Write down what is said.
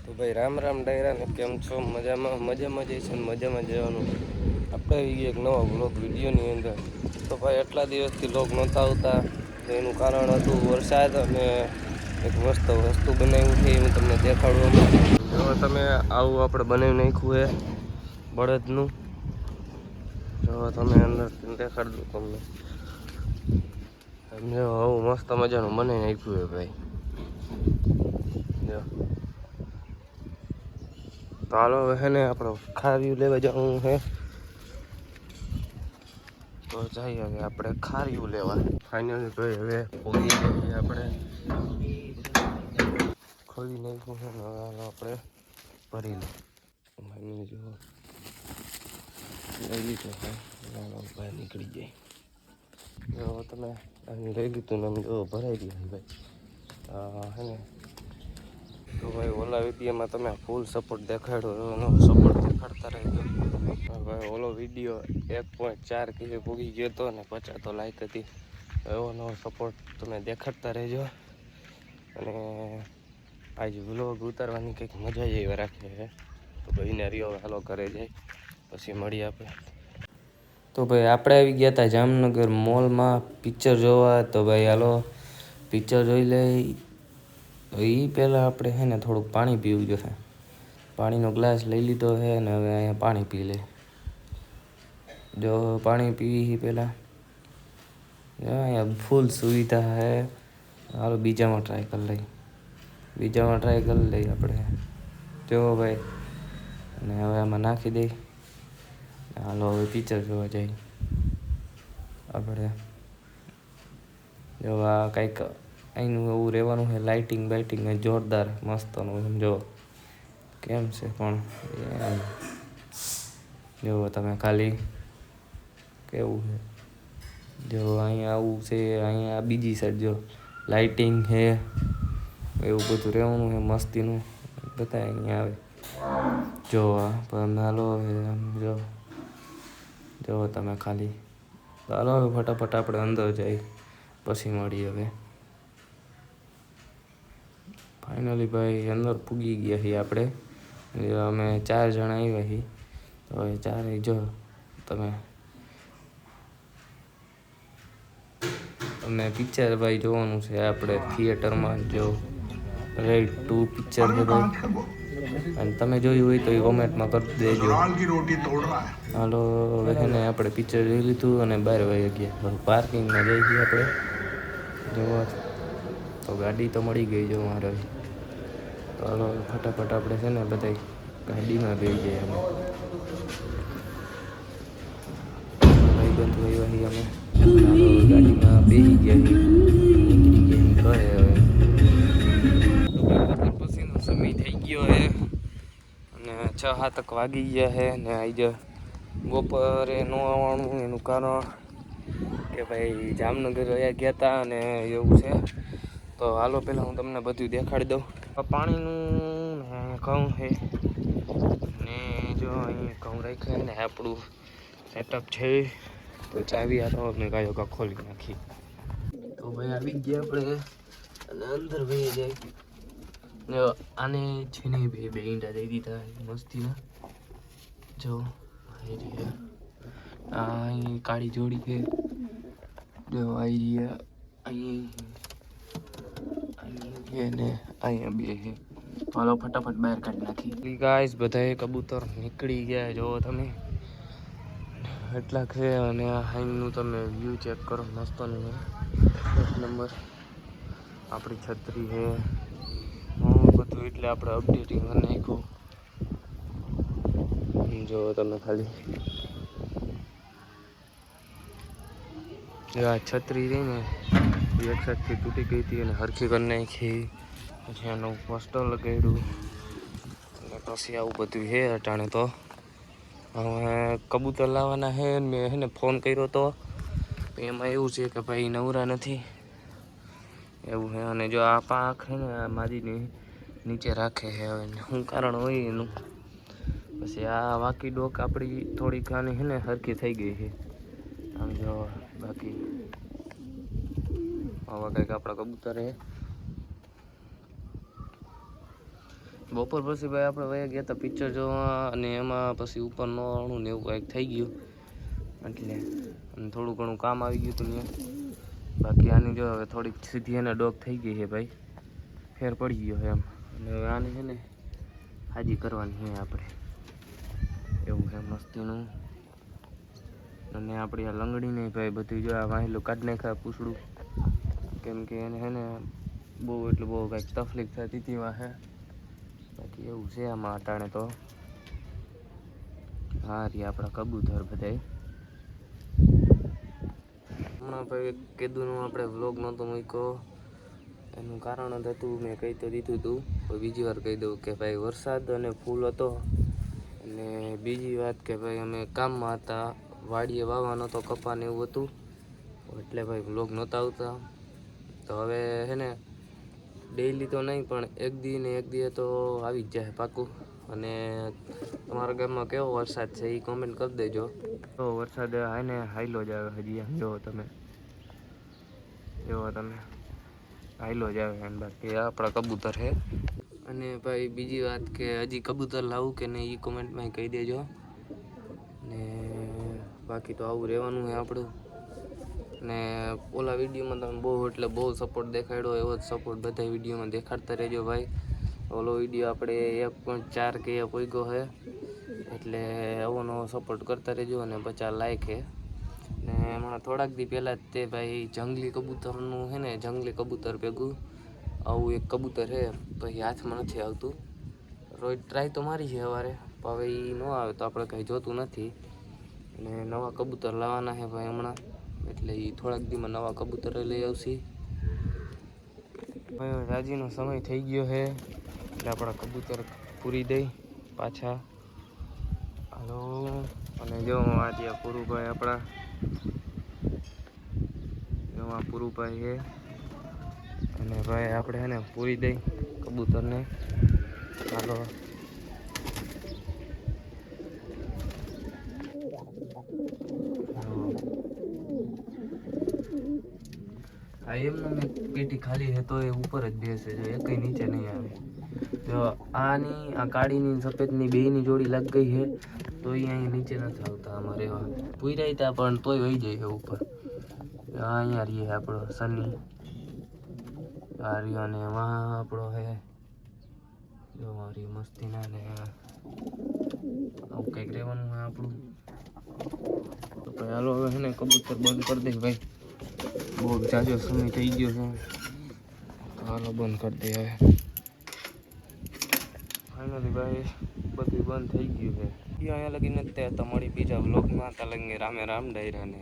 તો ભાઈ રામ રામ ડાયરા ને કેમ છો? મજામાં જઈશું ને મજામાં જવાનું. આપણે આવી ગયા એક નવા વ્લોગ વિડીયોની અંદર. તો ભાઈ એટલા દિવસથી વ્લોગ નહોતા આવતા, તો એનું કારણ હતું વરસાદ. અને એક મસ્ત વસ્તુ બનાવ્યું છે, હું તમને દેખાડું. જો તમે આવું આપણે બનાવી નાખ્યું છે બળદનું. જો તમે અંદર દેખાડ દઉં તમને. જો આવું મસ્ત મજાનું બનાવી નાખ્યું છે ભાઈ. જો તો હાલો હે ને આપણે ખારીયું લેવા જવું છે. તો જઈએ હવે આપણે ખારીયું લેવા. ફાઇનલી ભાઈ હવે પહોંચી જઈએ આપણે. ખોલી નાખ્યું છે ને હવે આપણે ભરી લઈએ. જો લઈ લીધું છે, બહાર નીકળી જાય. જો તમે લઈ લીધું ને જો ભરાઈ ગયું ભાઈ. હે ને તો ભાઈ ઓલા વિડીયોમાં તમે ફૂલ સપોર્ટ દેખાડ્યો, એનો સપોર્ટ દેખાડતા રહેજો. ભાઈ ઓલો વિડીયો 1.4 કે પૂગી ગયો હતો ને 50 તો લાઈક હતી. એવો નવો સપોર્ટ તમે દેખાડતા રહેજો. અને આજે વ્લોગ ઉતારવાની કંઈક મજા જ એવી રાખે છે. તો ભાઈને રહ્યો હાલો ઘરે જાય પછી મળીએ આપણે. તો ભાઈ આપણે આવી ગયા હતા જામનગર મોલમાં પિક્ચર જોવા. તો ભાઈ હાલો પિક્ચર જોઈ લઈ. તો એ પહેલાં આપણે છે ને થોડુંક પાણી પીવું જોઈએ. પાણીનો ગ્લાસ લઈ લીધો છે ને હવે અહીંયા પાણી પી લે. જો પાણી પી પહેલાં અહીંયા ફૂલ સુવિધા છે. હાલો બીજામાં ટ્રાય કરી લઈ આપણે. જો ભાઈ અને હવે આમાં નાખી દઈ. હાલો હવે પિક્ચર જોવા જાય આપણે. જો આ કંઈક અહીંનું એવું રહેવાનું છે. લાઇટિંગ બાઇટિંગ જોરદાર મસ્તનું સમજો કેમ છે. પણ જો તમે ખાલી કેવું છે. જો અહીંયા આવું છે. અહીંયા બીજી સાઈડ જો લાઇટિંગ છે, એવું બધું રહેવાનું છે મસ્તીનું. બતાય અહીંયા આવે જો પણ હાલો જો તમે ખાલી. ચાલો હવે ફટાફટ આપણે અંદર જઈ પછી મળીએ. હવે ફાઇનલી ભાઈ અંદર પૂગી ગયા છીએ આપણે. અમે 4 જણા આવ્યા છીએ. તો હવે 4 જો તમને પિક્ચર ભાઈ જોવાનું છે આપણે થિયેટરમાં. જો રેડ 2 પિક્ચર છે ભાઈ. અને તમે જોયું હોય તો એ કોમેન્ટમાં કરી દેજો. હાલો હવે છે ને આપણે પિક્ચર જોઈ લીધું અને 12 વાગી ગયા. પાર્કિંગમાં જઈ છીએ આપણે. જોવા તો ગાડી તો મળી ગઈ જો મારે. તો હાલો ફટાફટ આપણે છે ને બધા ગાડીમાં બેસી જઈએ. અમે ભાઈબંધ આવ્યા છીએ અમે. ગાડીમાં બેસી ગયા છીએ, નીકળી ગયા ઘરે. હવે પછીનો સમય થઈ ગયો છે અને 6-7 વાગી ગયા છે. ને આજે બપોરે ન આવવાનું એનું કારણ કે ભાઈ જામનગર ગયા હતા અને એવું છે. તો હાલો પહેલાં હું તમને બધું દેખાડી દઉં. પાણીનું ને ઘઉં છે ને જો અહીં ઘઉં રાખ્યા ને આપણું સેટઅપ છે. તો ચાવી આતો મેં કાંઈ ખોલી નાખી. તો ભાઈ આવી ગયા આપણે અને અંદર ભાઈ જાય. આને છે ને બે ઈંડા દઈ દીધા મસ્તીના. જો અહીં કાળી જોડી છે. જો આવી રહ્યા અહીં ને અહીંયા બે છે. હાલો ફટાફટ બહાર કાઢી નાખી. ગાઈસ બધાએ કબૂતર નીકળી ગયા. જો તમે એટલા છે. અને આ હાઈનું તમે વ્યૂ ચેક કરો, મસ્તનું છે. 1 નંબર. આપણી છત્રી છે બધું. એટલે આપણે અપડેટિંગ કરી નાખ્યું. જો તમે ખાલી આ છત્રી રહી ને એક સાઈડથી તૂટી ગઈ હતી અને હરખી કરી નાખી. પછી એનું પોસ્ટર લગાડ્યું અને પછી આવું બધું છે અટાણે. તો હવે કબૂતર લાવવાના છે. મેં છે ને ફોન કર્યો હતો. એમાં એવું છે કે ભાઈ નવરા નથી એવું છે. અને જો આ પાંખ છે ને મારીની નીચે રાખે છે. હવે શું કારણ હોય એનું. પછી આ વાકી ડોક આપણી થોડીક આની છે ને હરખી થઈ ગઈ છે આમ જો. બાકી આવા કંઈક આપણા કબૂતર છે. બપોર પછી ભાઈ આપણે વયા ગયા હતા પિક્ચર જોવા, અને એમાં પછી ઉપર નવાણું ને એવું કંઈક થઈ ગયું, એટલે અને થોડું ઘણું કામ આવી ગયું હતું ત્યાં. બાકી આની જો હવે થોડીક સીધી એને ડોક થઈ ગઈ છે ભાઈ, ફેર પડી ગયો છે એમ. અને હવે આની છે ને હાજી કરવાની છે આપણે, એવું છે મસ્તીનું. અને આપણી આ લંગડી નહીં ભાઈ બધું જો આ વાહેલું કાઢી નાખ્યા પૂછડું, કેમ કે એને છે ને બહુ એટલે બહુ કંઈક તકલીફ થતી હતી વાહે. બાકી એવું છે આમાં અટાણે તો. હા રી આપણા કબૂતર બધાય. હમણાં ભાઈ કીધું આપણે વ્લોગ નહોતો મૂક્યો, એનું કારણ જ હતું, મેં કહી તો દીધું હતું, પણ બીજી વાર કહી દઉં કે ભાઈ વરસાદ અને ફૂલ હતો. અને બીજી વાત કે ભાઈ અમે કામમાં હતા, વાડીએ વાવવાનો તો કપાને એવું હતું, એટલે ભાઈ વ્લોગ નહોતા આવતા. તો હવે છે ને ડેઈલી તો નહીં પણ એક દી તો આવી જ જાય પાકું. અને તમારા ગામમાં કેવો વરસાદ છે એ કોમેન્ટ કરી દેજો. તો વરસાદ હાઈને હાઈલો જ આવે હજી, એમ જોવો તમે હાઈલો જ આવે એમ. બાકી આપણા કબૂતર છે. અને ભાઈ બીજી વાત કે હજી કબૂતર લાવું કે નહીં એ કોમેન્ટમાં કહી દેજો. ને બાકી તો આવું રહેવાનું છે આપણું. ને ઓલા વિડીયોમાં તમે બહુ એટલે બહુ સપોર્ટ દેખાડ્યો, એવો જ સપોર્ટ બધા વિડીયોમાં દેખાડતા રહેજો ભાઈ. ઓલો વિડીયો આપણે 1.4 કે પોઈગો છે, એટલે આવો નવો સપોર્ટ કરતા રહેજો. અને 50 લાઈક છે. ને હમણાં થોડાક દી પહેલાં જ તે ભાઈ જંગલી કબૂતરનું છે ને, જંગલી કબૂતર ભેગું આવું એક કબૂતર છે, પછી હાથમાં નથી આવતું. રોજ ટ્રાય તો મારી છે સવારે, પણ હવે એ ન આવે તો આપણે કંઈ જોતું નથી. અને નવા કબૂતર લાવવાના છે ભાઈ હમણાં, એટલે એ થોડાક દીમાં નવા કબૂતર લઈ આવશે. ભાઈ રાજીનો સમય થઈ ગયો છે, એટલે આપણા કબૂતર પૂરી દઈ પાછા. હાલો. અને જો આજે પુરુભાઈ આપણા, એમાં પુરુભાઈ છે. અને ભાઈ આપણે છે ને પૂરી દઈ કબૂતરને. હાલો. આ એમને મેં પેટી ખાલી છે તો એ ઉપર જ બેસે છે, એ કંઈ નીચે નહીં આવે. જો આની આ કાળીની સફેદની બેયની જોડી લાગ ગઈ છે, તો એ અહીંયા નીચે નથી આવતા અમારે. એવા પૂર્યા હતા પણ તોય વહી જાય છે ઉપર. અહીંયા રહીએ આપણો સની, આ રહ્યો. ને વાહ આપણો છે જો મારી મસ્તીના. ને આવું કંઈક રહેવાનું હોય આપણું. તો ભાઈ હાલો હવે છે ને કબૂતર બંધ કરી દઈ ભાઈ, બહુ જાજો સમય થઈ ગયો છે. હાલો બંધ કરી દે હવે. ફાઇનલી ભાઈ બધું બંધ થઈ ગયું છે. અહીંયા લગીને અત્યારે તમારી બીજા વ્લોગમાં હતા લગી રામે રામ ડાયરાને.